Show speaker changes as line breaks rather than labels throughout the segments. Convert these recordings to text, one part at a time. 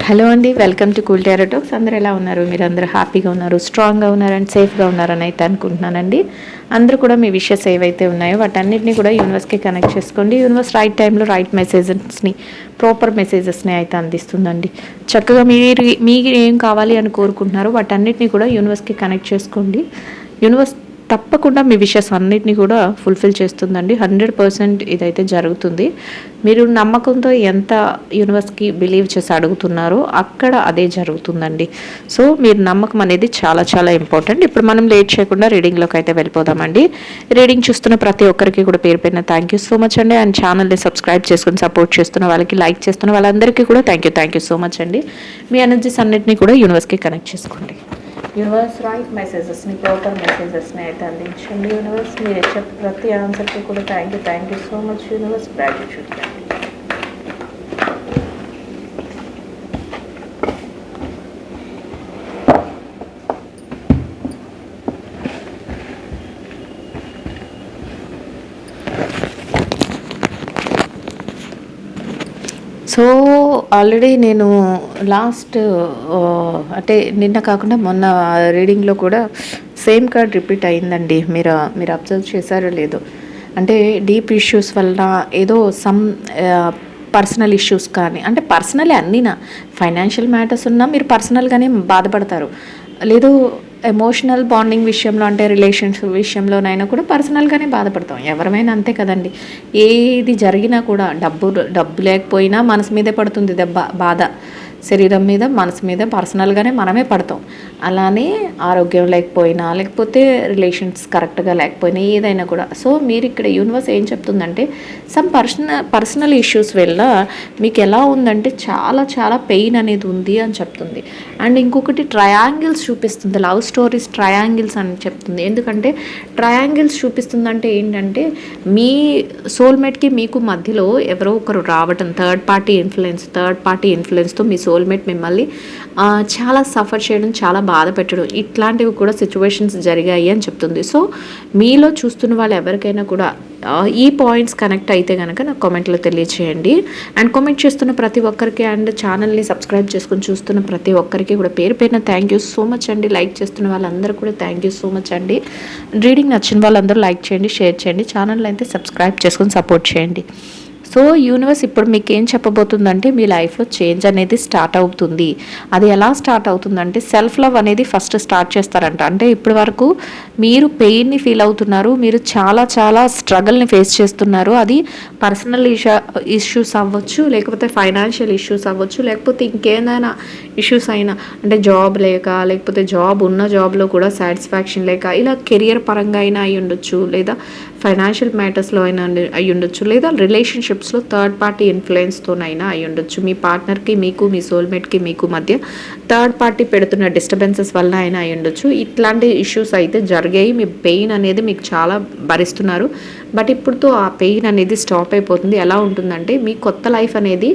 Hello అండి, welcome to cool tarot talks. అందరూ ఎలా ఉన్నారు? మీరు అందరూ హ్యాపీగా ఉన్నారు, స్ట్రాంగ్గా ఉన్నారు అండ్ సేఫ్గా ఉన్నారని అయితే అనుకుంటున్నానండి. అందరూ కూడా మీ విషెస్ ఏవైతే ఉన్నాయో వాటన్నిటిని కూడా యూనివర్స్కి కనెక్ట్ చేసుకోండి. యూనివర్స్ రైట్ టైంలో రైట్ మెసేజెస్ని, ప్రాపర్ మెసేజెస్ని అయితే అందిస్తుందండి. చక్కగా మీరు ఏం కావాలి అని కోరుకుంటున్నారో వాటన్నిటిని కూడా యూనివర్స్కి కనెక్ట్ చేసుకోండి. యూనివర్స్ తప్పకుండా మీ విషెస్ అన్నిటిని కూడా ఫుల్ఫిల్ చేస్తుందండి. 100% ఇదైతే జరుగుతుంది. మీరు నమ్మకంతో ఎంత యూనివర్స్కి బిలీవ్ చేసి అడుగుతున్నారో అక్కడ అదే జరుగుతుందండి. సో మీరు నమ్మకం అనేది చాలా చాలా ఇంపార్టెంట్. ఇప్పుడు మనం లేట్ చేయకుండా రీడింగ్లోకి అయితే వెళ్ళిపోదామండి. రీడింగ్ చూస్తున్న ప్రతి ఒక్కరికి కూడా పేరు పైన థ్యాంక్ యూ సో మచ్ అండి. అండ్ ఛానల్ని సబ్స్క్రైబ్ చేసుకుని సపోర్ట్ చేస్తున్న వాళ్ళకి, లైక్ చేస్తున్న వాళ్ళందరికీ కూడా థ్యాంక్ యూ సో మచ్ అండి. మీ ఎనర్జీస్ అన్నిటిని కూడా యూనివర్స్కి కనెక్ట్ చేసుకోండి. యూనివర్స్ రైట్ మెసేజెస్ని, ప్రాపర్ మెసేజెస్ని అయితే అందించండి. యూనివర్స్ మీరు ఇచ్చే ప్రతి ఆన్సర్కి కూడా thank you so much universe. Gratitude. So already నేను లాస్ట్ అంటే నిన్న కాకుండా మొన్న రీడింగ్లో కూడా సేమ్ కార్డ్ రిపీట్ అయిందండి. మీరు అబ్జర్వ్ చేశారో లేదో. అంటే డీప్ ఇష్యూస్ వల్ల ఏదో సమ్ పర్సనల్ ఇష్యూస్ కానీ, అంటే పర్సనలే అన్నీనా, ఫైనాన్షియల్ మ్యాటర్స్ ఉన్నా మీరు పర్సనల్గానే బాధపడతారు. లేదు ఎమోషనల్ బాండింగ్ విషయంలో, అంటే రిలేషన్షిప్ విషయంలోనైనా కూడా పర్సనల్గానే బాధపడతాం. ఎవరమైనా అంతే కదండి. ఏది జరిగినా కూడా డబ్బు లేకపోయినా మనసు మీదే పడుతుంది దెబ్బ, బాధ. శరీరం మీద, మనసు మీద పర్సనల్గానే మనమే పడతాం. అలానే ఆరోగ్యం లేకపోయినా, లేకపోతే రిలేషన్స్ కరెక్ట్గా లేకపోయినా, ఏదైనా కూడా. సో మీరు ఇక్కడ యూనివర్స్ ఏం చెప్తుందంటే సమ్ పర్సనల్ ఇష్యూస్ వల్ల మీకు ఎలా ఉందంటే చాలా చాలా పెయిన్ అనేది ఉంది అని చెప్తుంది. అండ్ ఇంకొకటి ట్రయాంగిల్స్ చూపిస్తుంది, లవ్ స్టోరీస్ ట్రయాంగిల్స్ అని చెప్తుంది. ఎందుకంటే ట్రయాంగిల్స్ చూపిస్తుందంటే ఏంటంటే మీ సోల్మేట్కి మీకు మధ్యలో ఎవరో ఒకరు రావటం, థర్డ్ పార్టీ ఇన్ఫ్లుయెన్స్తో మీ సోల్మేట్ మిమ్మల్ని చాలా సఫర్ చేయడం, చాలా బాధ పెట్టడం, ఇట్లాంటివి కూడా సిచ్యువేషన్స్ జరిగాయి అని చెప్తుంది. సో మీలో చూస్తున్న వాళ్ళు ఎవరికైనా కూడా ఈ పాయింట్స్ కనెక్ట్ అయితే కనుక నాకు కామెంట్లో తెలియచేయండి. అండ్ కామెంట్ చేస్తున్న ప్రతి ఒక్కరికి అండ్ ఛానల్ని సబ్స్క్రైబ్ చేసుకుని చూస్తున్న ప్రతి ఒక్కరికి కూడా పేరు పేరున థ్యాంక్ యూ సో మచ్ అండి. లైక్ చేస్తున్న వాళ్ళందరూ కూడా థ్యాంక్ యూ సో మచ్ అండి. రీడింగ్ నచ్చిన వాళ్ళందరూ లైక్ చేయండి, షేర్ చేయండి, ఛానల్ అయితే సబ్స్క్రైబ్ చేసుకుని సపోర్ట్ చేయండి. సో యూనివర్స్ ఇప్పుడు మీకు ఏం చెప్పబోతుందంటే మీ లైఫ్లో చేంజ్ అనేది స్టార్ట్ అవుతుంది. అది ఎలా స్టార్ట్ అవుతుందంటే సెల్ఫ్ లవ్ అనేది ఫస్ట్ స్టార్ట్ చేస్తారంట. అంటే ఇప్పటి వరకు మీరు పెయిన్ని ఫీల్ అవుతున్నారు, మీరు చాలా చాలా స్ట్రగల్ని ఫేస్ చేస్తున్నారు. అది పర్సనల్ ఇష్యూస్ అవ్వచ్చు, లేకపోతే ఫైనాన్షియల్ ఇష్యూస్ అవ్వచ్చు, లేకపోతే ఇంకేదైనా ఇష్యూస్ అయినా, అంటే జాబ్ లేక, లేకపోతే జాబ్ ఉన్న జాబ్లో కూడా సాటిస్ఫాక్షన్ లేక, ఇలా కెరియర్ పరంగా అయినా అయి ఉండొచ్చు, లేదా ఫైనాన్షియల్ మ్యాటర్స్లో అయినా అయి ఉండొచ్చు, లేదా రిలేషన్షిప్స్లో థర్డ్ పార్టీ ఇన్ఫ్లుయెన్స్తోనైనా అయి ఉండొచ్చు. మీ పార్ట్నర్కి మీకు, మీ సోల్మేట్కి మీకు మధ్య థర్డ్ పార్టీ పెడుతున్న డిస్టర్బెన్సెస్ వల్ల అయినా అయి ఉండొచ్చు. ఇట్లాంటి ఇష్యూస్ అయితే జరిగాయి. మీ పెయిన్ అనేది మీకు చాలా భరిస్తున్నారు. బట్ ఇప్పుడుతో ఆ పెయిన్ అనేది స్టాప్ అయిపోతుంది. ఎలా ఉంటుందంటే మీ కొత్త లైఫ్ అనేది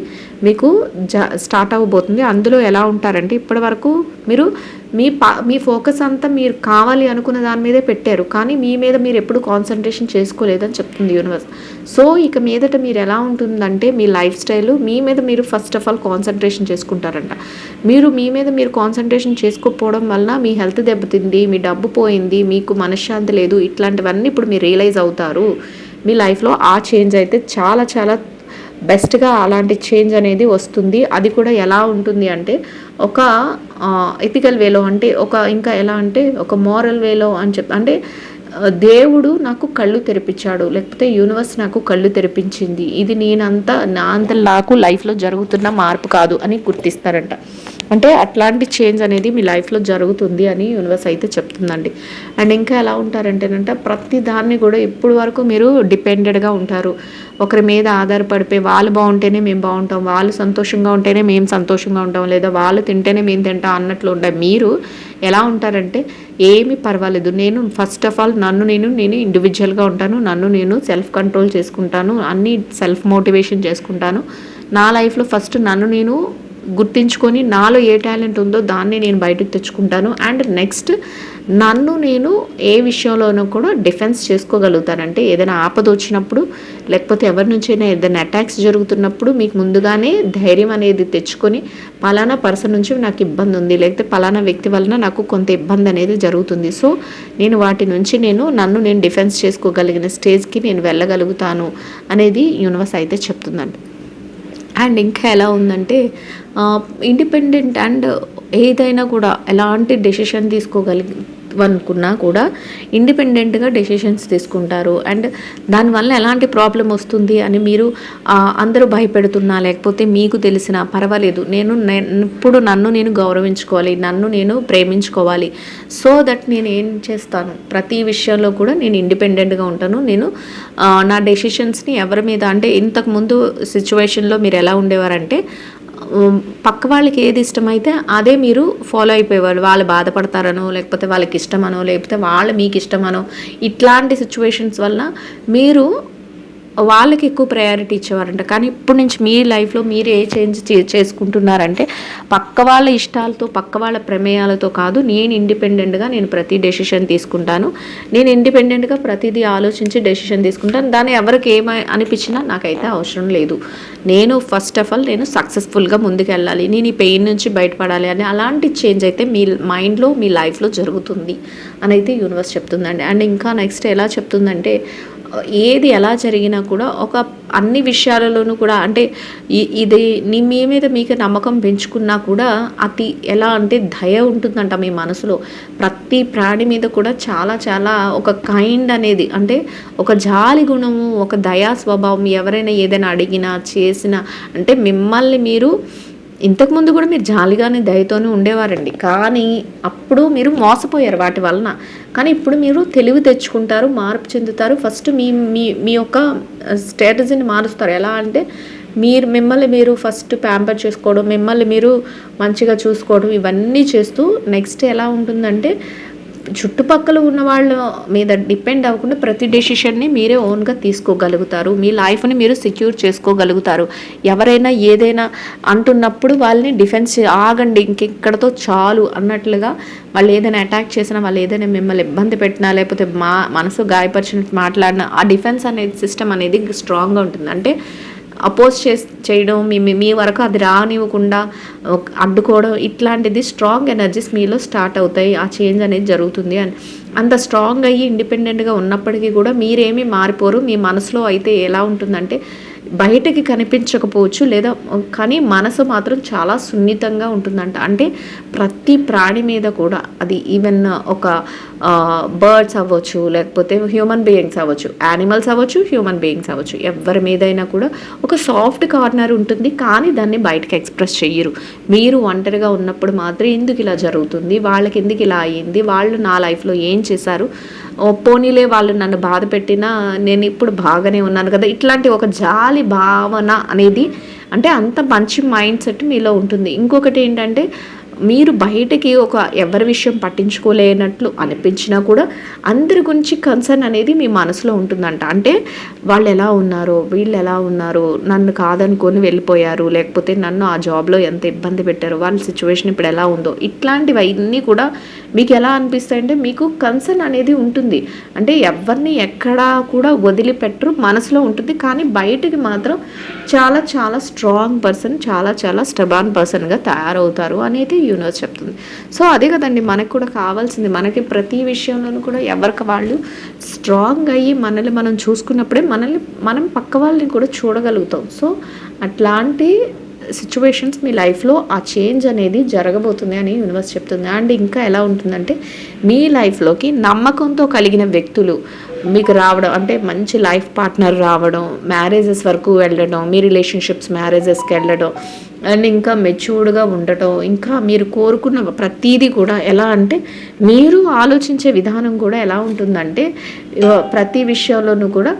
మీకు స్టార్ట్ అవ్వబోతుంది. అందులో ఎలా ఉంటారంటే ఇప్పటి వరకు మీరు మీ ఫోకస్ అంతా మీరు కావాలి అనుకున్న దాని మీదే పెట్టారు, కానీ మీ మీద మీరు ఎప్పుడు కాన్సన్ట్రేషన్ చేసుకోలేదని చెప్తుంది యూనివర్స్. సో ఇక మీదట మీరు ఎలా ఉంటుందంటే మీ లైఫ్ స్టైల్ మీ మీద మీరు ఫస్ట్ ఆఫ్ ఆల్ కాన్సన్ట్రేషన్ చేసుకుంటారంట. మీ మీద మీరు కాన్సన్ట్రేషన్ చేసుకోకపోవడం వలన మీ హెల్త్ దెబ్బతింది, మీ డబ్బు పోయింది, మీకు మనశ్శాంతి లేదు, ఇట్లాంటివన్నీ ఇప్పుడు మీరు రియలైజ్ అవుతారు. మీ లైఫ్లో ఆ చేంజ్ అయితే చాలా చాలా బెస్ట్గా అలాంటి చేంజ్ అనేది వస్తుంది. అది కూడా ఎలా ఉంటుంది అంటే ఒక ఎథికల్ వేలో, అంటే ఇంకా ఎలా అంటే ఒక మోరల్ వేలో అని అంటే దేవుడు నాకు కళ్ళు తెరిపించాడు, లేకపోతే యూనివర్స్ నాకు కళ్ళు తెరిపించింది, ఇది నా అంత నాకు లైఫ్లో జరుగుతున్న మార్పు కాదు అని గుర్తిస్తారంట. అంటే అట్లాంటి చేంజ్ అనేది మీ లైఫ్లో జరుగుతుంది అని యూనివర్స్ అయితే చెప్తుందండి. అండ్ ఇంకా ఎలా ఉంటారంటేనంట ప్రతి దాన్ని కూడా ఇప్పుడు వరకు మీరు డిపెండెడ్గా ఉంటారు, ఒకరి మీద ఆధారపడిపోయి వాళ్ళు బాగుంటేనే మేము బాగుంటాం, వాళ్ళు సంతోషంగా ఉంటేనే మేము సంతోషంగా ఉంటాం, లేదా వాళ్ళు తింటేనే మేము తింటాం అన్నట్లు ఉండే మీరు ఎలా ఉంటారంటే ఏమీ పర్వాలేదు, నేను ఫస్ట్ ఆఫ్ ఆల్ నేను ఇండివిజువల్గా ఉంటాను, నేను సెల్ఫ్ కంట్రోల్ చేసుకుంటాను, అన్నీ సెల్ఫ్ మోటివేషన్ చేసుకుంటాను, నా లైఫ్లో ఫస్ట్ నేను గుర్తించుకొని నాలో ఏ టాలెంట్ ఉందో దాన్ని నేను బయటకు తెచ్చుకుంటాను. అండ్ నెక్స్ట్ నన్ను నేను ఏ విషయంలోనూ కూడా డిఫెన్స్ చేసుకోగలుగుతానంటే ఏదైనా ఆపద వచ్చినప్పుడు, లేకపోతే ఎవరి నుంచైనా ఏదైనా అటాక్స్ జరుగుతున్నప్పుడు మీకు ముందుగానే ధైర్యం అనేది తెచ్చుకొని పలానా పర్సన్ నుంచి నాకు ఇబ్బంది ఉంది, లేకపోతే పలానా వ్యక్తి వలన నాకు కొంత ఇబ్బంది అనేది జరుగుతుంది, సో నేను వాటి నుంచి నన్ను నేను డిఫెన్స్ చేసుకోగలిగిన స్టేజ్కి నేను వెళ్ళగలుగుతాను అనేది యూనివర్స్ అయితే చెప్తుందండి. అండ్ ఇంకా ఎలా ఉందంటే ఇండిపెండెంట్ అండ్ ఏదైనా కూడా ఎలాంటి డెసిషన్ అనుకున్నా కూడా ఇండిపెండెంట్గా డెసిషన్స్ తీసుకుంటారు. అండ్ దానివల్ల ఎలాంటి ప్రాబ్లం వస్తుంది అని మీరు అందరూ భయపెడుతున్నా, లేకపోతే మీకు తెలిసిన పర్వాలేదు, ఇప్పుడు నన్ను నేను గౌరవించుకోవాలి, నన్ను నేను ప్రేమించుకోవాలి, సో దట్ నేను ఏం చేస్తాను, ప్రతి విషయంలో కూడా నేను ఇండిపెండెంట్గా ఉంటాను. నేను నా డెసిషన్స్ని ఎవరి మీద, అంటే ఇంతకుముందు సిచ్యువేషన్లో మీరు ఎలా ఉండేవారంటే పక్క వాళ్ళకి ఏది ఇష్టమైతే అదే మీరు ఫాలో అయిపోయేవాళ్ళు. వాళ్ళు బాధపడతారనో, లేకపోతే వాళ్ళకి ఇష్టమనో, లేకపోతే వాళ్ళు మీకు ఇష్టమనో, ఇట్లాంటి సిచ్యువేషన్స్ వల్ల మీరు వాళ్ళకి ఎక్కువ ప్రయారిటీ ఇచ్చేవారంట. కానీ ఇప్పుడు నుంచి మీ లైఫ్లో మీరు ఏ చేంజ్ చేసుకుంటున్నారంటే పక్క వాళ్ళ ఇష్టాలతో, పక్క వాళ్ళ ప్రమేయాలతో కాదు, నేను ఇండిపెండెంట్గా నేను ప్రతి డెసిషన్ తీసుకుంటాను, నేను ఇండిపెండెంట్గా ప్రతిదీ ఆలోచించి డెసిషన్ తీసుకుంటాను, దాన్ని ఎవరికి అనిపించినా నాకైతే అవసరం లేదు, నేను ఫస్ట్ ఆఫ్ ఆల్ నేను సక్సెస్ఫుల్గా ముందుకు వెళ్ళాలి, నేను ఈ పెయిన్ నుంచి బయటపడాలి అని అలాంటి చేంజ్ అయితే మీ మైండ్లో మీ లైఫ్లో జరుగుతుంది అని అయితే యూనివర్స్ చెప్తుందండి. అండ్ ఇంకా నెక్స్ట్ ఎలా చెప్తుందంటే ఏది ఎలా జరిగినా కూడా అన్ని విషయాలలోనూ కూడా అంటే ఇది మీ మీద మీకు నమ్మకం పెంచుకున్నా కూడా అది ఎలా అంటే దయ ఉంటుందంట మీ మనసులో. ప్రతి ప్రాణి మీద కూడా చాలా చాలా ఒక కైండ్ అనేది, అంటే ఒక జాలి గుణము, ఒక దయా స్వభావం, ఎవరైనా ఏదైనా అడిగినా చేసినా, అంటే మిమ్మల్ని మీరు ఇంతకుముందు కూడా మీరు జాలిగానే దయతోనే ఉండేవారండి, కానీ అప్పుడు మీరు మోసపోయారు వాటి వలన. కానీ ఇప్పుడు మీరు తెలివి తెచ్చుకుంటారు, మార్పు చెందుతారు, ఫస్ట్ మీ యొక్క స్ట్రాటజీని మారుస్తారు. ఎలా అంటే మిమ్మల్ని మీరు ఫస్ట్ ప్యాంపర్ చేసుకోవడం, మిమ్మల్ని మీరు మంచిగా చూసుకోవడం, ఇవన్నీ చేస్తూ నెక్స్ట్ ఎలా ఉంటుందంటే చుట్టుపక్కల ఉన్న వాళ్ళ మీద డిపెండ్ అవ్వకుండా ప్రతి డెసిషన్ని మీరే ఓన్గా తీసుకోగలుగుతారు, మీ లైఫ్ని మీరు సెక్యూర్ చేసుకోగలుగుతారు. ఎవరైనా ఏదైనా అంటున్నప్పుడు వాళ్ళని డిఫెన్స్ ఆగండి, ఇంకెక్కడతో చాలు అన్నట్లుగా, వాళ్ళు ఏదైనా అటాక్ చేసినా, వాళ్ళు ఏదైనా మిమ్మల్ని ఇబ్బంది పెట్టినా, లేకపోతే మనసు గాయపరిచినట్టు మాట్లాడినా, ఆ డిఫెన్స్ అనేది సిస్టమ్ అనేది స్ట్రాంగ్గా ఉంటుంది. అంటే అపోజ్ చేయడం, మీ వరకు అది రానివ్వకుండా అడ్డుకోవడం, ఇట్లాంటిది స్ట్రాంగ్ ఎనర్జీస్ మీలో స్టార్ట్ అవుతాయి, ఆ చేంజ్ అనేది జరుగుతుంది. అని అంత స్ట్రాంగ్ అయ్యి ఇండిపెండెంట్గా ఉన్నప్పటికీ కూడా మీరేమీ మారిపోరు. మీ మనసులో అయితే ఎలా ఉంటుందంటే బయటకి కనిపించకపోవచ్చు, లేదా కానీ మనసు మాత్రం చాలా సున్నితంగా ఉంటుందంట. అంటే ప్రతి ప్రాణి మీద కూడా, అది ఈవెన్ ఒక బర్డ్స్ అవ్వచ్చు, లేకపోతే హ్యూమన్ బీయింగ్స్ అవ్వచ్చు, యానిమల్స్ అవ్వచ్చు, హ్యూమన్ బీయింగ్స్ అవ్వచ్చు, ఎవరి మీదైనా కూడా ఒక సాఫ్ట్ కార్నర్ ఉంటుంది, కానీ దాన్ని బయటకు ఎక్స్ప్రెస్ చెయ్యరు. మీరు ఒంటరిగా ఉన్నప్పుడు మాత్రం ఎందుకు ఇలా జరుగుతుంది, వాళ్ళకి ఎందుకు ఇలా అయ్యింది, వాళ్ళు నా లైఫ్లో ఏం చేశారు, పోనీలే వాళ్ళు నన్ను బాధ పెట్టినా నేను ఇప్పుడు బాగానే ఉన్నాను కదా, ఇట్లాంటి ఒక జాలి భావన అనేది, అంటే అంత మంచి మైండ్ సెట్ మీలో ఉంటుంది. ఇంకొకటి ఏంటంటే మీరు బయటకి ఎవరి విషయం పట్టించుకోలేనట్లు అనిపించినా కూడా అందరి గురించి కన్సర్న్ అనేది మీ మనసులో ఉంటుందంట. అంటే వాళ్ళు ఎలా ఉన్నారో, వీళ్ళు ఎలా ఉన్నారో, నన్ను కాదనుకొని వెళ్ళిపోయారు, లేకపోతే నన్ను ఆ జాబ్లో ఎంత ఇబ్బంది పెట్టారు, వాళ్ళ సిచ్యువేషన్ ఇప్పుడు ఎలా ఉందో, ఇట్లాంటివన్నీ కూడా మీకు ఎలా అనిపిస్తాయంటే మీకు కన్సర్న్ అనేది ఉంటుంది. అంటే ఎవరిని ఎక్కడా కూడా వదిలిపెట్టరు, మనసులో ఉంటుంది, కానీ బయటికి మాత్రం చాలా చాలా స్ట్రాంగ్ పర్సన్, చాలా చాలా స్టబాన్ పర్సన్గా తయారవుతారు అనేది యూనివర్స్ చెప్తుంది. సో అదే కదండి మనకు కూడా కావాల్సింది. మనకి ప్రతి విషయంలోనూ కూడా ఎవరికి వాళ్ళు స్ట్రాంగ్ అయ్యి మనల్ని మనం చూసుకున్నప్పుడే మనం పక్క వాళ్ళని కూడా చూడగలుగుతాం. సో అట్లాంటి సిచ్యువేషన్స్ మీ లైఫ్లో ఆ చేంజ్ అనేది జరగబోతుంది అని యూనివర్స్ చెప్తుంది. అండ్ ఇంకా ఎలా ఉంటుందంటే మీ లైఫ్లోకి నమ్మకంతో కలిగిన వ్యక్తులు మీకు రావడం, అంటే మంచి లైఫ్ పార్ట్నర్ రావడం, మ్యారేజెస్ వరకు వెళ్ళడం, మీ రిలేషన్షిప్స్ మ్యారేజెస్కి వెళ్ళడం, అండ్ ఇంకా మెచ్యూర్డ్గా ఉండటం, ఇంకా మీరు కోరుకున్న ప్రతీదీ కూడా ఎలా అంటే మీరు ఆలోచించే విధానం కూడా ఎలా ఉంటుందంటే ప్రతి విషయంలోనూ కూడా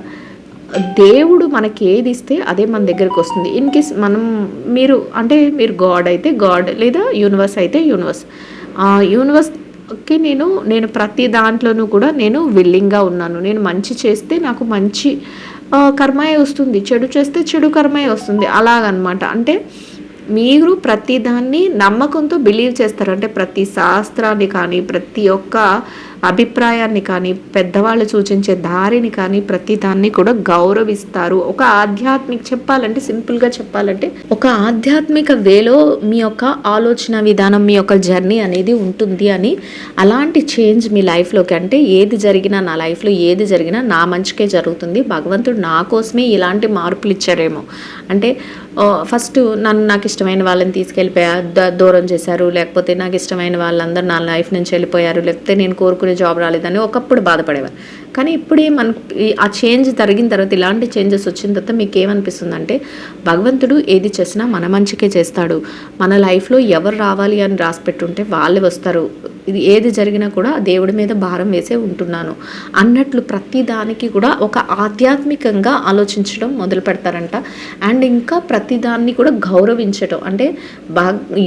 దేవుడు మనకి ఏది ఇస్తే అదే మన దగ్గరికి వస్తుంది. ఇన్ కేస్ మీరు గాడ్ అయితే గాడ్, లేదా యూనివర్స్ అయితే యూనివర్స్. యూనివర్స్కి నేను ప్రతి దాంట్లోనూ కూడా నేను విల్లింగ్గా ఉన్నాను. నేను మంచి చేస్తే నాకు మంచి కర్మయే వస్తుంది, చెడు చేస్తే చెడు కర్మయే వస్తుంది, అలాగనమాట. అంటే మీరు ప్రతిదాన్ని నమ్మకంతో బిలీవ్ చేస్తారు. అంటే ప్రతి శాస్త్రాన్ని కానీ, ప్రతి ఒక్క అభిప్రాయాన్ని కానీ, పెద్దవాళ్ళు సూచించే దారిని కానీ, ప్రతి దాన్ని కూడా గౌరవిస్తారు. ఒక ఆధ్యాత్మిక చెప్పాలంటే, సింపుల్గా చెప్పాలంటే, ఒక ఆధ్యాత్మిక వేలో మీ యొక్క ఆలోచన విధానం, మీ యొక్క జర్నీ అనేది ఉంటుంది అని, అలాంటి చేంజ్ మీ లైఫ్లోకి, అంటే ఏది జరిగినా, నా లైఫ్లో ఏది జరిగినా నా మంచికే జరుగుతుంది, భగవంతుడు నా కోసమే ఇలాంటి మార్పులు ఇచ్చారేమో. అంటే ఫస్ట్ నాకు ఇష్టమైన వాళ్ళని తీసుకెళ్ళిపోయా దూరం చేశారు, లేకపోతే నాకు ఇష్టమైన వాళ్ళందరూ నా లైఫ్ నుంచి వెళ్ళిపోయారు, లేకపోతే నేను కోరుకునే జాబ్ రాలేదని ఒకప్పుడు బాధపడేవారు. కానీ ఇప్పుడే మనకు ఆ చేంజ్ జరిగిన తర్వాత, ఇలాంటి చేంజెస్ వచ్చిన తర్వాత మీకు ఏమనిపిస్తుంది అంటే, భగవంతుడు ఏది చేసినా మన మంచికే చేస్తాడు. మన లైఫ్లో ఎవరు రావాలి అని రాసి పెట్టుంటే వాళ్ళే వస్తారు. ఇది ఏది జరిగినా కూడా దేవుడి మీద భారం వేసే ఉంటున్నాను అన్నట్లు ప్రతి దానికి కూడా ఒక ఆధ్యాత్మికంగా ఆలోచించడం మొదలు పెడతారంట. అండ్ ఇంకా ప్రతిదాన్ని కూడా గౌరవించడం, అంటే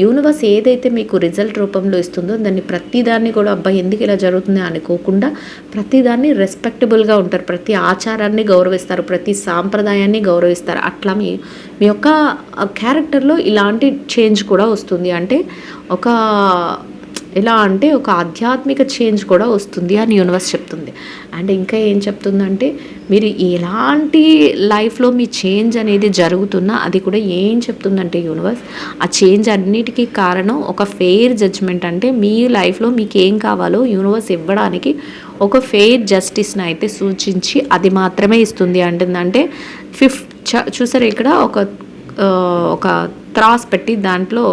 యూనివర్స్ ఏదైతే మీకు రిజల్ట్ రూపంలో ఇస్తుందో దాన్ని ప్రతిదాన్ని కూడా అబ్బాయి ఎందుకు ఇలా జరుగుతుంది అనుకోకుండా ప్రతిదాన్ని రెస్పెక్టబుల్గా ఉంటారు. ప్రతి ఆచారాన్ని గౌరవిస్తారు, ప్రతి సాంప్రదాయాన్ని గౌరవిస్తారు. అట్లా మీ యొక్క క్యారెక్టర్లో ఇలాంటి చేంజ్ కూడా వస్తుంది. అంటే ఒక ఎలా అంటే ఒక ఆధ్యాత్మిక చేంజ్ కూడా వస్తుంది అని యూనివర్స్ చెప్తుంది. అండ్ ఇంకా ఏం చెప్తుందంటే, మీరు ఎలాంటి లైఫ్లో మీ చేంజ్ అనేది జరుగుతున్నా అది కూడా ఏం చెప్తుందంటే యూనివర్స్, ఆ చేంజ్ అన్నిటికీ కారణం ఒక ఫెయిర్ జడ్జ్మెంట్. అంటే మీ లైఫ్లో మీకు ఏం కావాలో యూనివర్స్ ఇవ్వడానికి ఒక ఫెయిర్ జస్టిస్ని అయితే సూచించి అది మాత్రమే ఇస్తుంది అంటుందంటే చూసారు ఇక్కడ ఒక త్రాస్ పెట్టి దాంట్లో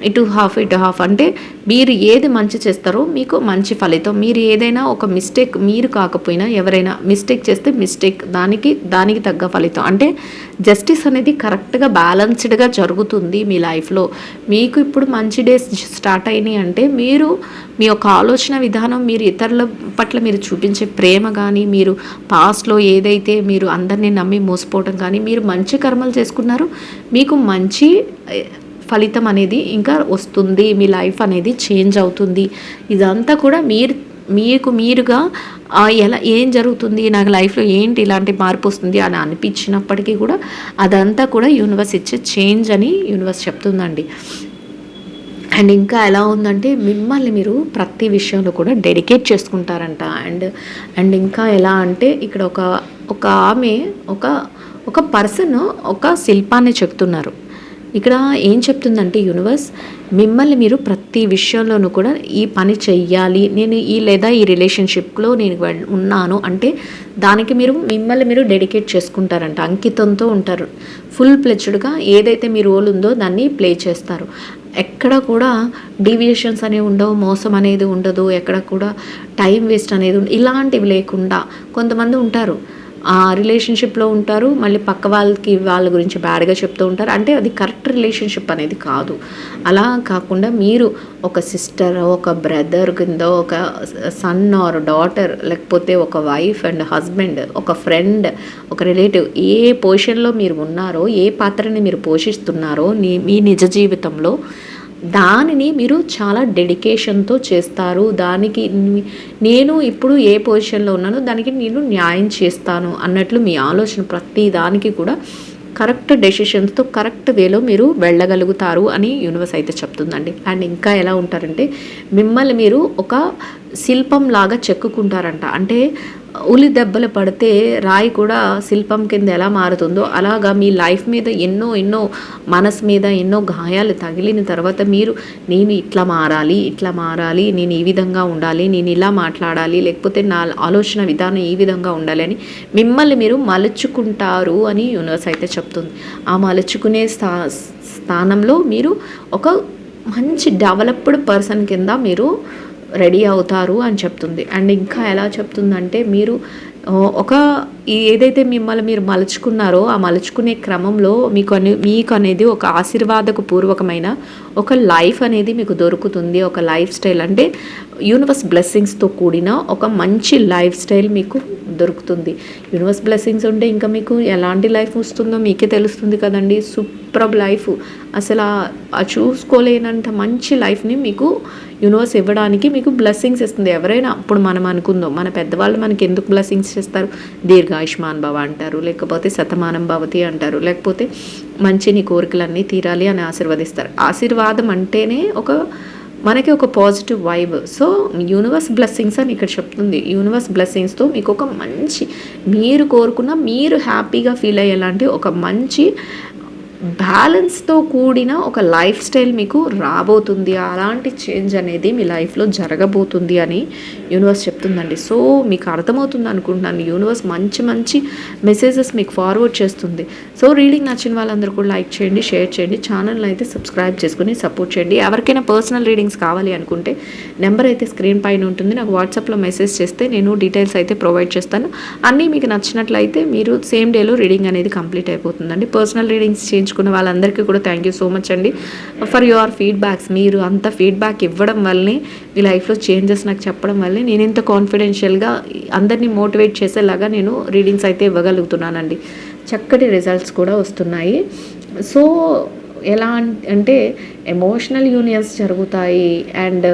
ఇటు హాఫ్ అంటే మీరు ఏది మంచి చేస్తారో మీకు మంచి ఫలితం. మీరు ఏదైనా ఒక మిస్టేక్, మీరు కాకపోయినా ఎవరైనా మిస్టేక్ చేస్తే మిస్టేక్ దానికి తగ్గ ఫలితం. అంటే జస్టిస్ అనేది కరెక్ట్గా బ్యాలెన్స్డ్గా జరుగుతుంది మీ లైఫ్లో. మీకు ఇప్పుడు మంచి డేస్ స్టార్ట్ అయినాయి అంటే మీరు మీ యొక్క ఆలోచన విధానం, మీరు ఇతరుల పట్ల మీరు చూపించే ప్రేమ కానీ, మీరు పాస్ట్లో ఏదైతే మీరు అందరినీ నమ్మి మోసపోవడం కానీ, మీరు మంచి కర్మలు చేసుకున్నారు, మీకు మంచి ఫలితం అనేది ఇంకా వస్తుంది. మీ లైఫ్ అనేది చేంజ్ అవుతుంది. ఇదంతా కూడా మీరుగా ఎలా ఏం జరుగుతుంది నాకు లైఫ్లో, ఏంటి ఇలాంటి మార్పు వస్తుంది అని అనిపించినప్పటికీ కూడా అదంతా కూడా యూనివర్స్ ఇచ్చే చేంజ్ అని యూనివర్స్ చెప్తుందండి. అండ్ ఇంకా ఎలా ఉందంటే, మిమ్మల్ని మీరు ప్రతి విషయంలో కూడా డెడికేట్ చేసుకుంటారంట. అండ్ ఇంకా ఎలా అంటే, ఇక్కడ ఒక ఆమె ఒక పర్సన్ ఒక శిల్పాన్ని చెప్తున్నారు. ఇక్కడ ఏం చెప్తుందంటే యూనివర్స్, మిమ్మల్ని మీరు ప్రతి విషయంలోనూ కూడా ఈ పని చెయ్యాలి, నేను లేదా ఈ రిలేషన్షిప్లో నేను ఉన్నాను అంటే దానికి మిమ్మల్ని మీరు డెడికేట్ చేసుకుంటారంట. అంకితంతో ఉంటారు. ఫుల్ ప్లెజ్డ్గా ఏదైతే మీ రోల్ ఉందో దాన్ని ప్లే చేస్తారు. ఎక్కడ కూడా డీవియేషన్స్ అనేవి ఉండవు, మోసం అనేది ఉండదు, ఎక్కడ కూడా టైం వేస్ట్ అనేది ఇలాంటివి లేకుండా. కొంతమంది ఉంటారు ఆ రిలేషన్షిప్లో ఉంటారు, మళ్ళీ పక్క వాళ్ళ గురించి బ్యాడ్గా చెప్తూ ఉంటారు. అంటే అది కరెక్ట్ రిలేషన్షిప్ అనేది కాదు. అలా కాకుండా మీరు ఒక సిస్టర్, ఒక బ్రదర్ కింద, ఒక సన్ ఆర్ డాటర్, లేకపోతే ఒక వైఫ్ అండ్ హస్బెండ్, ఒక ఫ్రెండ్, ఒక రిలేటివ్, ఏ పొజిషన్లో మీరు ఉన్నారో, ఏ పాత్రని మీరు పోషిస్తున్నారో మీ నిజ జీవితంలో, దానిని మీరు చాలా డెడికేషన్తో చేస్తారు. దానికి నేను ఇప్పుడు ఏ పొజిషన్లో ఉన్నానో దానికి నేను న్యాయం చేస్తాను అన్నట్లు మీ ఆలోచన ప్రతి దానికి కూడా కరెక్ట్ డెసిషన్స్తో కరెక్ట్ వేలో మీరు వెళ్ళగలుగుతారు అని యూనివర్స్ అయితే చెప్తుందండి. అండ్ ఇంకా ఎలా ఉంటారంటే, మిమ్మల్ని మీరు ఒక శిల్పం లాగా చెక్కుకుంటారంట. అంటే ఉలి దెబ్బలు పడితే రాయి కూడా శిల్పం కింద ఎలా మారుతుందో అలాగా మీ లైఫ్ మీద ఎన్నో మనసు మీద ఎన్నో గాయాలు తగిలిన తర్వాత నేను ఇట్లా మారాలి, నేను ఈ విధంగా ఉండాలి, నేను ఇలా మాట్లాడాలి, లేకపోతే నా ఆలోచన విధానం ఈ విధంగా ఉండాలి అని మిమ్మల్ని మీరు మలుచుకుంటారు అని యూనివర్స్ అయితే చెప్తుంది. ఆ మలుచుకునే స్థానంలో మీరు ఒక మంచి డెవలప్డ్ పర్సన్ కింద మీరు రెడీ అవుతారు అని చెప్తుంది. అండ్ ఇంకా ఎలా చెప్తుందంటే, మీరు ఏదైతే మిమ్మల్ని మీరు మలుచుకున్నారో ఆ మలుచుకునే క్రమంలో మీకు అనేది ఒక ఆశీర్వాదకు పూర్వకమైన ఒక లైఫ్ అనేది మీకు దొరుకుతుంది. ఒక లైఫ్ స్టైల్ అంటే యూనివర్స్ బ్లెస్సింగ్స్తో కూడిన ఒక మంచి లైఫ్ స్టైల్ మీకు దొరుకుతుంది. యూనివర్స్ బ్లెస్సింగ్స్ ఉంటే ఇంకా మీకు ఎలాంటి లైఫ్ వస్తుందో మీకే తెలుస్తుంది కదండి. సూపర్ లైఫ్, అసలు చూసుకోలేనంత మంచి లైఫ్ని మీకు యూనివర్స్ ఇవ్వడానికి మీకు బ్లెస్సింగ్స్ ఇస్తుంది. ఎవరైనా అప్పుడు మనం అనుకుందాం, మన పెద్దవాళ్ళు మనకి ఎందుకు బ్లెస్సింగ్స్ చేస్తారు, దీర్ఘాయుష్మాన్ భవ అంటారు, లేకపోతే శతమానం భవతి అంటారు, లేకపోతే మంచి నీ కోరికలన్నీ తీరాలి అని ఆశీర్వదిస్తారు. ఆశీర్వాదం అంటేనే మనకి ఒక positive vibe. So universe blessings అని ఇక్కడ చెప్తుంది. యూనివర్స్ బ్లెస్సింగ్స్తో మీకు ఒక మంచి, మీరు కోరుకున్న, మీరు హ్యాపీగా ఫీల్ అయ్యేలాంటి ఒక మంచి బ్యాలెన్స్తో కూడిన ఒక లైఫ్ స్టైల్ మీకు రాబోతుంది. అలాంటి చేంజ్ అనేది మీ లైఫ్లో జరగబోతుంది అని యూనివర్స్ చెప్తుందండి. సో మీకు అర్థమవుతుంది అనుకుంటున్నాను. యూనివర్స్ మంచి మంచి మెసేజెస్ మీకు ఫార్వర్డ్ చేస్తుంది. సో రీడింగ్ నచ్చిన వాళ్ళందరూ కూడా లైక్ చేయండి, షేర్ చేయండి, ఛానల్ని అయితే సబ్స్క్రైబ్ చేసుకుని సపోర్ట్ చేయండి. ఎవరికైనా పర్సనల్ రీడింగ్స్ కావాలి అనుకుంటే నెంబర్ అయితే స్క్రీన్ పైన ఉంటుంది, నాకు వాట్సాప్లో మెసేజ్ చేస్తే నేను డీటెయిల్స్ అయితే ప్రొవైడ్ చేస్తాను. అన్నీ మీకు నచ్చినట్లయితే మీరు సేమ్ డేలో రీడింగ్ అనేది కంప్లీట్ అయిపోతుందండి. పర్సనల్ రీడింగ్స్ చేంజ్ వాళ్ళందరికీ కూడా థ్యాంక్ యూ సో మచ్ అండి ఫర్ యువర్ ఫీడ్బ్యాక్స్. మీరు అంత ఫీడ్బ్యాక్ ఇవ్వడం వల్లనే మీ లైఫ్లో చేంజెస్ నాకు చెప్పడం వల్లే నేను ఇంత కాన్ఫిడెన్షియల్గా అందరినీ మోటివేట్ చేసేలాగా నేను రీడింగ్స్ అయితే ఇవ్వగలుగుతున్నానండి. చక్కటి రిజల్ట్స్ కూడా వస్తున్నాయి. సో ఎలా అంటే ఎమోషనల్ యూనియన్స్ జరుగుతాయి అండ్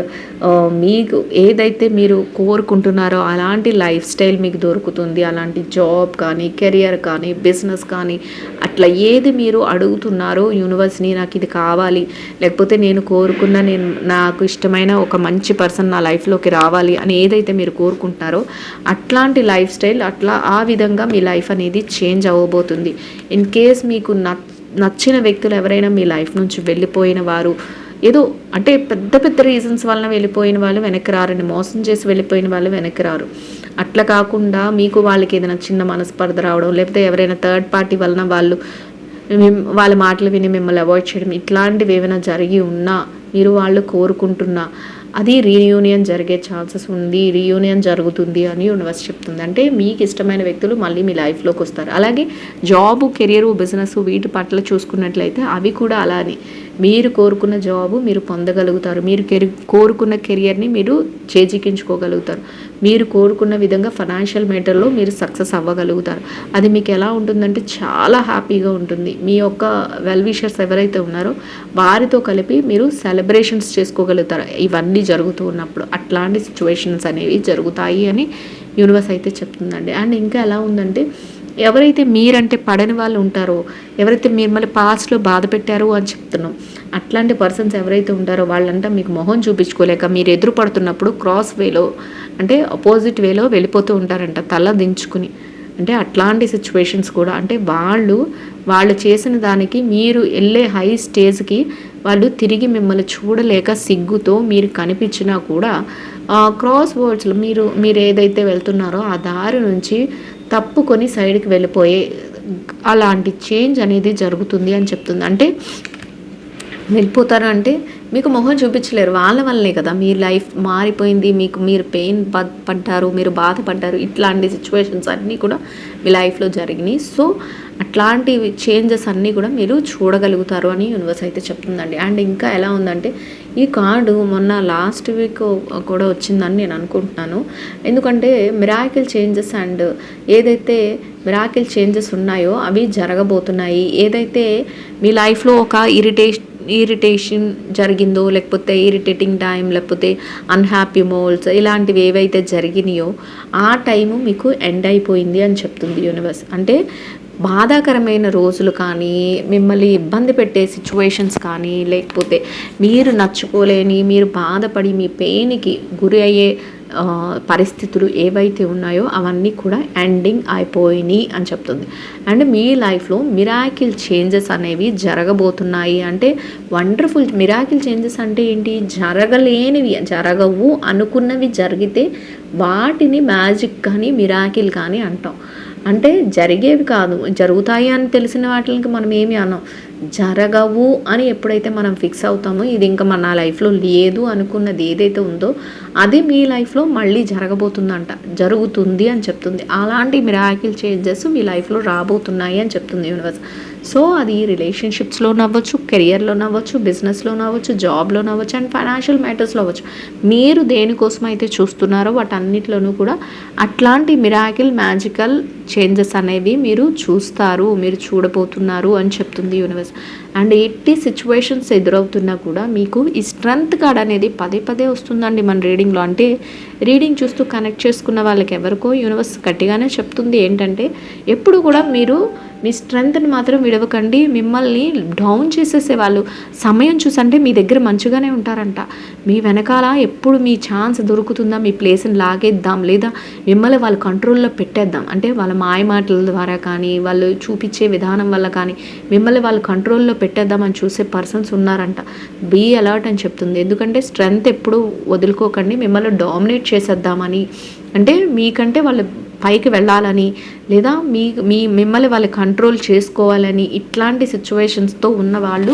మీకు ఏదైతే మీరు కోరుకుంటున్నారో అలాంటి లైఫ్ స్టైల్ మీకు దొరుకుతుంది. అలాంటి జాబ్ కానీ, కెరియర్ కానీ, బిజినెస్ కానీ, అట్లా ఏది మీరు అడుగుతున్నారో యూనివర్స్ని, నాకు ఇది కావాలి, లేకపోతే నేను కోరుకున్న, నాకు ఇష్టమైన ఒక మంచి పర్సన్ నా లైఫ్లోకి రావాలి అని ఏదైతే మీరు కోరుకుంటున్నారో అట్లాంటి లైఫ్ స్టైల్, అట్లా ఆ విధంగా మీ లైఫ్ అనేది చేంజ్ అవ్వబోతుంది. ఇన్ కేస్ మీకు నచ్చిన వ్యక్తులు ఎవరైనా మీ లైఫ్ నుంచి వెళ్ళిపోయిన వారు, ఏదో అంటే పెద్ద పెద్ద రీజన్స్ వలన వెళ్ళిపోయిన వాళ్ళు వెనక్కి రారండి. మోసం చేసి వెళ్ళిపోయిన వాళ్ళు వెనక్కి రారు. అట్లా కాకుండా మీకు వాళ్ళకి ఏదైనా చిన్న మనస్పర్ధ రావడం, లేకపోతే ఎవరైనా థర్డ్ పార్టీ వలన వాళ్ళ మాటలు విని మిమ్మల్ని అవాయిడ్ చేయడం, ఇట్లాంటివి ఏమైనా జరిగి ఉన్నా, మీరు వాళ్ళు కోరుకుంటున్నా, అది రీయూనియన్ జరిగే ఛాన్సెస్ ఉంది, రీయూనియన్ జరుగుతుంది అని యూనివర్స్ చెప్తుంది. అంటే మీకు ఇష్టమైన వ్యక్తులు మళ్ళీ మీ లైఫ్లోకి వస్తారు. అలాగే జాబు, కెరియరు, బిజినెస్ వీటి పట్ల చూసుకున్నట్లయితే అవి కూడా అలానే మీరు కోరుకున్న జాబు మీరు పొందగలుగుతారు, మీరు కోరుకున్న కెరియర్ని మీరు చేజిక్కించుకోగలుగుతారు, మీరు కోరుకున్న విధంగా ఫైనాన్షియల్ మ్యాటర్లో మీరు సక్సెస్ అవ్వగలుగుతారు. అది మీకు ఎలా ఉంటుందంటే చాలా హ్యాపీగా ఉంటుంది. మీ యొక్క వెల్ విషర్స్ ఎవరైతే ఉన్నారో వారితో కలిపి మీరు సెలబ్రేషన్స్ చేసుకోగలుగుతారు ఇవన్నీ జరుగుతూ ఉన్నప్పుడు. అట్లాంటి సిచ్యువేషన్స్ అనేవి జరుగుతాయి అని యూనివర్స్ అయితే చెప్తుందండి. అండ్ ఇంకా ఎలా ఉందంటే ఎవరైతే మీరంటే పడని వాళ్ళు ఉంటారో, ఎవరైతే మీరు మళ్ళీ పాస్ట్లో బాధ పెట్టారో అని చెప్తున్నాం, అట్లాంటి పర్సన్స్ ఎవరైతే ఉంటారో వాళ్ళంతా మీకు మొహం చూపించుకోలేక మీరు ఎదురు పడుతున్నప్పుడు క్రాస్ వేలో అంటే అపోజిట్ వేలో వెళ్ళిపోతూ ఉంటారంట తల దించుకుని. అంటే అట్లాంటి సిచ్యువేషన్స్ కూడా, అంటే వాళ్ళు చేసిన దానికి మీరు వెళ్ళే హై స్టేజ్కి వాళ్ళు తిరిగి మిమ్మల్ని చూడలేక సిగ్గుతో మీరు కనిపించినా కూడా క్రాస్ వర్డ్స్లో మీరు ఏదైతే వెళ్తున్నారో ఆ దారి నుంచి తప్పుకొని సైడ్కి వెళ్ళిపోయే అలాంటి చేంజ్ అనేది జరుగుతుంది అని చెప్తుంది. అంటే వెళ్ళిపోతారు అంటే మీకు మొహం చూపించలేరు, వాళ్ళ వల్లనే కదా మీ లైఫ్ మారిపోయింది, మీరు పెయిన్ పడ్డారు, మీరు బాధపడ్డారు, ఇట్లాంటి సిచ్యువేషన్స్ అన్నీ కూడా మీ లైఫ్లో జరిగినాయి. సో అట్లాంటి చేంజెస్ అన్నీ కూడా మీరు చూడగలుగుతారు అని యూనివర్స్ అయితే చెప్తుందండి. అండ్ ఇంకా ఎలా ఉందంటే ఈ కార్డు మొన్న లాస్ట్ వీక్ కూడా వచ్చిందని నేను అనుకుంటున్నాను. ఎందుకంటే మిరాకిల్ చేంజెస్ అండ్ ఏదైతే మిరాకిల్ చేంజెస్ ఉన్నాయో అవి జరగబోతున్నాయి. ఏదైతే మీ లైఫ్లో ఒక ఇరిటేషన్ జరిగిందో, లేకపోతే ఇరిటేటింగ్ టైం, లేకపోతే అన్హ్యాపీ మోల్స్ ఇలాంటివి ఏవైతే జరిగినాయో ఆ టైము మీకు ఎండ్ అయిపోయింది అని చెప్తుంది యూనివర్స్. అంటే బాధాకరమైన రోజులు కానీ, మిమ్మల్ని ఇబ్బంది పెట్టే సిచ్యువేషన్స్ కానీ, లేకపోతే మీరు నచ్చుకోలేని, మీరు బాధపడి మీ పెయిన్కి గురి అయ్యే పరిస్థితులు ఏవైతే ఉన్నాయో అవన్నీ కూడా ఎండింగ్ అయిపోయినాయి అని చెప్తుంది. అండ్ మీ లైఫ్లో మిరాకిల్ చేంజెస్ అనేవి జరగబోతున్నాయి. అంటే వండర్ఫుల్ మిరాకిల్ చేంజెస్ అంటే ఏంటి? జరగవు అనుకున్నవి జరిగితే వాటిని మ్యాజిక్ కానీ మిరాకిల్ కానీ అంటాం. అంటే జరిగేవి కాదు, జరుగుతాయి అని తెలిసిన వాటికి మనం ఏమి అన్నాం. జరగవు అని ఎప్పుడైతే మనం ఫిక్స్ అవుతామో, ఇది ఇంకా మన లైఫ్లో లేదు అనుకున్నది ఏదైతే ఉందో అది మీ లైఫ్లో మళ్ళీ జరుగుతుంది అని చెప్తుంది. అలాంటి మిరాకిల్ చేంజెస్ మీ లైఫ్లో రాబోతున్నాయి అని చెప్తుంది యూనివర్స్. సో అది రిలేషన్షిప్స్లో నవ్వచ్చు, కెరియర్లో నవ్వచ్చు, బిజినెస్లో నవ్వచ్చు, జాబ్లో నవ్వచ్చు అండ్ ఫైనాన్షియల్ మ్యాటర్స్లో అవ్వచ్చు. మీరు దేనికోసం అయితే చూస్తున్నారో వాటన్నిటిలోనూ కూడా అట్లాంటి మిరాకిల్ మ్యాజికల్ చేంజెస్ అనేవి మీరు చూస్తారు, మీరు చూడబోతున్నారు అని చెప్తుంది యూనివర్స్. అండ్ ఎట్టి సిచ్యువేషన్స్ ఎదురవుతున్నా కూడా మీకు ఈ స్ట్రెంగ్త్ కార్డ్ అనేది పదే పదే వస్తుందండి మన రీడింగ్లో. అంటే రీడింగ్ చూస్తూ కనెక్ట్ చేసుకున్న వాళ్ళకి ఎవరికో యూనివర్స్ గట్టిగానే చెప్తుంది ఏంటంటే, ఎప్పుడు కూడా మీరు మీ స్ట్రెంగ్త్ని మాత్రం విడవకండి. మిమ్మల్ని డౌన్ చేసేసే వాళ్ళు సమయం చూసంటే మీ దగ్గర మంచిగానే ఉంటారంట. మీ వెనకాల ఎప్పుడు మీ ఛాన్స్ దొరుకుతుందా, మీ ప్లేస్ని లాగేద్దాం, లేదా మిమ్మల్ని వాళ్ళ కంట్రోల్లో పెట్టేద్దాం, అంటే వాళ్ళ మాయ మాటల ద్వారా కానీ, వాళ్ళు చూపించే విధానం వల్ల కానీ మిమ్మల్ని వాళ్ళ కంట్రోల్లో పెట్టేద్దామని చూసే పర్సన్స్ ఉన్నారంట. బీ అలర్ట్ అని చెప్తుంది. ఎందుకంటే స్ట్రెంగ్త్ ఎప్పుడు వదులుకోకండి, మిమ్మల్ని డామినేట్ చేసేద్దామని, అంటే మీకంటే వాళ్ళు పైకి వెళ్ళాలని, లేదా మిమ్మల్ని వాళ్ళు కంట్రోల్ చేసుకోవాలని ఇట్లాంటి సిచ్యువేషన్స్తో ఉన్న వాళ్ళు,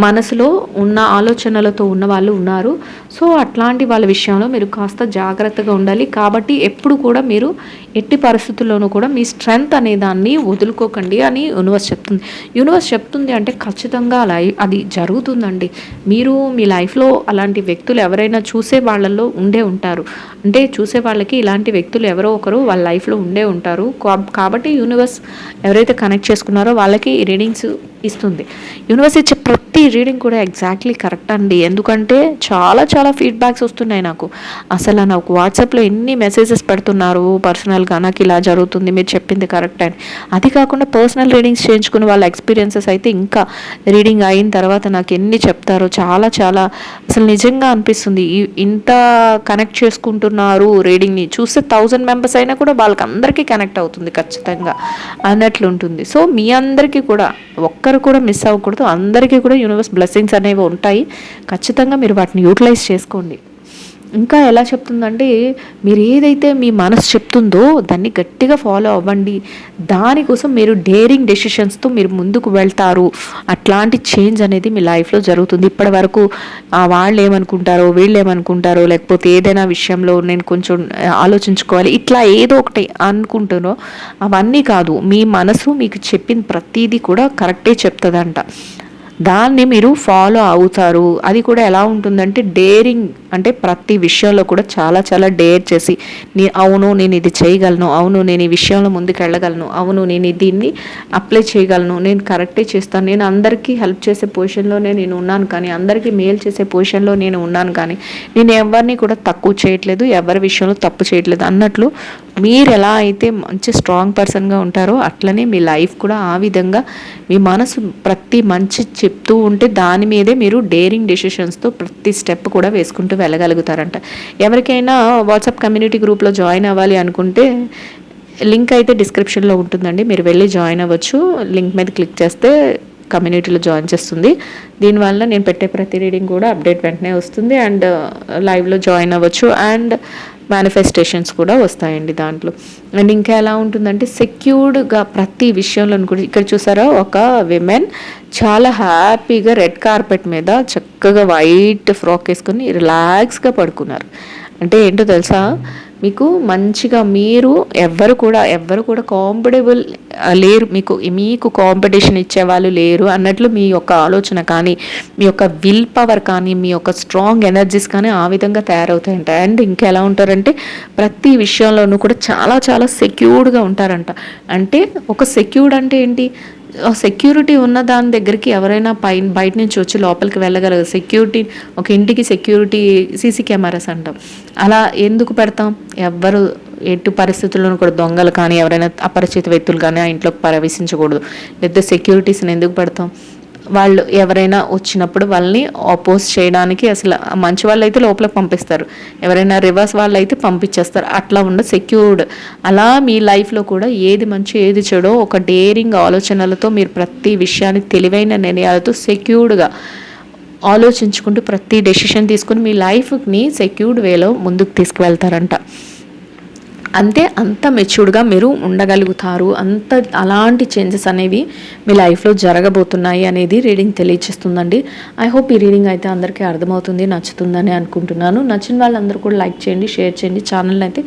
మనసులో ఉన్న ఆలోచనలతో ఉన్న వాళ్ళు ఉన్నారు. సో అట్లాంటి వాళ్ళ విషయంలో మీరు కాస్త జాగ్రత్తగా ఉండాలి. కాబట్టి ఎప్పుడు కూడా మీరు ఎట్టి పరిస్థితుల్లోనూ కూడా మీ స్ట్రెంగ్త్ అనే దాన్ని వదులుకోకండి అని యూనివర్స్ చెప్తుంది. యూనివర్స్ చెప్తుంది అంటే ఖచ్చితంగా అలా అది జరుగుతుందండి. మీరు మీ లైఫ్లో అలాంటి వ్యక్తులు ఎవరైనా చూసే వాళ్ళల్లో ఉండే ఉంటారు. అంటే చూసే వాళ్ళకి ఇలాంటి వ్యక్తులు ఎవరో ఒకరు వాళ్ళ లైఫ్లో ఉండే ఉంటారు. కాబట్టి యూనివర్స్ ఎవరైతే కనెక్ట్ చేసుకున్నారో వాళ్ళకి రీడింగ్స్ ఇస్తుంది. యూనివర్స్ ఇచ్చే ప్రతి రీడింగ్ కూడా ఎగ్జాక్ట్లీ కరెక్ట్ అండి. ఎందుకంటే చాలా ఫీడ్బ్యాక్స్ వస్తున్నాయి నాకు. అసలు నాకు వాట్సాప్లో ఎన్ని మెసేజెస్ పెడుతున్నారు పర్సనల్గా, నాకు ఇలా జరుగుతుంది, మీరు చెప్పింది కరెక్ట్ అని. అది కాకుండా పర్సనల్ రీడింగ్స్ చేయించుకున్న వాళ్ళ ఎక్స్పీరియన్సెస్ అయితే ఇంకా రీడింగ్ అయిన తర్వాత నాకు ఎన్ని చెప్తారో చాలా అసలు నిజంగా అనిపిస్తుంది. ఇంత కనెక్ట్ చేసుకుంటున్నారు రీడింగ్ని చూస్తే 1000 మెంబర్స్ అయినా కూడా వాళ్ళకి అందరికీ కనెక్ట్ అవుతుంది ఖచ్చితంగా అన్నట్లు ఉంటుంది. సో మీ అందరికీ కూడా ఒక్కరు కూడా మిస్ అవ్వకూడదు. అందరికీ కూడా యూనివర్స్ బ్లెస్సింగ్స్ అనేవి ఉంటాయి. ఖచ్చితంగా మీరు వాటిని యూటిలైజ్ చేసుకోండి. ఇంకా ఎలా చెప్తుందంటే, మీరు ఏదైతే మీ మనసు చెప్తుందో దాన్ని గట్టిగా ఫాలో అవ్వండి. దానికోసం మీరు డేరింగ్ డెసిషన్స్తో మీరు ముందుకు వెళ్తారు. అట్లాంటి చేంజ్ అనేది మీ లైఫ్లో జరుగుతుంది. ఇప్పటి వరకు వాళ్ళు ఏమనుకుంటారో, వీళ్ళు ఏమనుకుంటారో, లేకపోతే ఏదైనా విషయంలో నేను కొంచెం ఆలోచించుకోవాలి, ఇట్లా ఏదో ఒకటి అనుకుంటారో అవన్నీ కాదు. మీ మనసు మీకు చెప్పిన ప్రతిదీ కూడా కరెక్టే చెప్తుందంట. దాన్ని మీరు ఫాలో అవుతారు. అది కూడా ఎలా ఉంటుందంటే డేరింగ్, అంటే ప్రతి విషయంలో కూడా చాలా డేర్ చేసి, అవును నేను ఇది చేయగలను, అవును నేను ఈ విషయంలో ముందుకు వెళ్ళగలను, అవును నేను దీన్ని అప్లై చేయగలను, నేను కరెక్టే చేస్తాను, నేను అందరికీ హెల్ప్ చేసే పొజిషన్లో నేను ఉన్నాను, కానీ అందరికీ మేలు చేసే పొజిషన్లో నేను ఉన్నాను, కానీ నేను ఎవరిని కూడా తక్కువ చేయట్లేదు, ఎవరి విషయంలో తప్పు చేయట్లేదు అన్నట్లు మీరు ఎలా అయితే మంచి స్ట్రాంగ్ పర్సన్గా ఉంటారో అట్లనే మీ లైఫ్ కూడా ఆ విధంగా మీ మనసు ప్రతి మంచి చెప్తూ ఉంటే దాని మీదే మీరు డేరింగ్ డెసిషన్స్తో ప్రతి స్టెప్ కూడా వేసుకుంటూ వెళ్ళగలుగుతారంట. ఎవరికైనా వాట్సాప్ కమ్యూనిటీ గ్రూప్లో జాయిన్ అవ్వాలి అనుకుంటే లింక్ అయితే డిస్క్రిప్షన్లో ఉంటుందండి, మీరు వెళ్ళి జాయిన్ అవ్వచ్చు. లింక్ మీద క్లిక్ చేస్తే కమ్యూనిటీలో జాయిన్ చేస్తుంది. దీనివల్ల నేను పెట్టే ప్రతి రీడింగ్ కూడా అప్డేట్ వెంటనే వస్తుంది. అండ్ లైవ్లో జాయిన్ అవ్వచ్చు. అండ్ మేనిఫెస్టేషన్స్ కూడా వస్తాయండి దాంట్లో. అండ్ ఇంకా ఎలా ఉంటుందంటే సెక్యూర్డ్గా ప్రతి విషయంలో కూడా. ఇక్కడ చూసారా, ఒక విమెన్ చాలా హ్యాపీగా రెడ్ కార్పెట్ మీద చక్కగా వైట్ ఫ్రాక్ వేసుకొని రిలాక్స్గా పడుకున్నారు. అంటే ఏంటో తెలుసా, మీకు మంచిగా మీరు ఎవ్వరు కూడా కాంపిటబుల్ లేరు, మీకు కాంపిటీషన్ ఇచ్చేవాళ్ళు లేరు అన్నట్లు మీ యొక్క ఆలోచన కానీ, మీ యొక్క విల్ పవర్ కానీ, మీ యొక్క స్ట్రాంగ్ ఎనర్జీస్ కానీ ఆ విధంగా తయారవుతాయంట. అండ్ ఇంకా ఎలా ఉంటారంటే ప్రతి విషయంలోనూ కూడా చాలా సెక్యూర్డ్గా ఉంటారంట. అంటే ఒక సెక్యూర్డ్ అంటే ఏంటి, సెక్యూరిటీ ఉన్న దాని దగ్గరికి ఎవరైనా బయట నుంచి వచ్చి లోపలికి వెళ్ళగలరు. సెక్యూరిటీ, ఒక ఇంటికి సెక్యూరిటీ సీసీ కెమెరాస్ అంటాం. అలా ఎందుకు పెడతాం, ఎవ్వరు ఎటు పరిస్థితుల్లోనూ కూడా దొంగలు కానీ ఎవరైనా అపరిచిత వ్యక్తులు కానీ ఆ ఇంట్లోకి ప్రవేశించకూడదు. లేదా సెక్యూరిటీస్ని ఎందుకు పెడతాం, వాళ్ళు ఎవరైనా వచ్చినప్పుడు వాళ్ళని అపోజ్ చేయడానికి. అసలు మంచి వాళ్ళు అయితే లోపలికి పంపిస్తారు, ఎవరైనా రివర్స్ వాళ్ళు అయితే పంపించేస్తారు. అట్లా ఉన్న సెక్యూర్డ్. అలా మీ లైఫ్లో కూడా ఏది మంచి ఏది చెడో ఒక డేరింగ్ ఆలోచనలతో మీరు ప్రతి విషయాన్ని తెలివైన నిర్ణయాలతో సెక్యూర్డ్గా ఆలోచించుకుంటూ ప్రతి డెసిషన్ తీసుకుని మీ లైఫ్ని సెక్యూర్డ్ వేలో ముందుకు తీసుకువెళ్తారంట. అంత మెచ్యూర్డ్గా మీరు ఉండగలుగుతారు. అలాంటి చేంజెస్ అనేవి మీ లైఫ్లో జరగబోతున్నాయి అనేది రీడింగ్ తెలియచేస్తుందండి. ఐ హోప్ ఈ రీడింగ్ అయితే అందరికీ అర్థమవుతుంది, నచ్చుతుందని అనుకుంటున్నాను. నచ్చిన వాళ్ళందరూ కూడా లైక్ చేయండి, షేర్ చేయండి, ఛానల్ని అయితే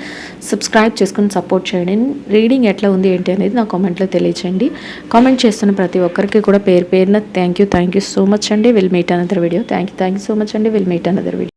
సబ్స్క్రైబ్ చేసుకుని సపోర్ట్ చేయండి. రీడింగ్ ఎట్లా ఉంది ఏంటి అనేది నా కామెంట్లో తెలియచేయండి. కామెంట్ చేస్తున్న ప్రతి ఒక్కరికి కూడా పేరున థ్యాంక్ యూ సో మచ్ అండి. Will meet another video. Thank you so much అండి. Will meet another video.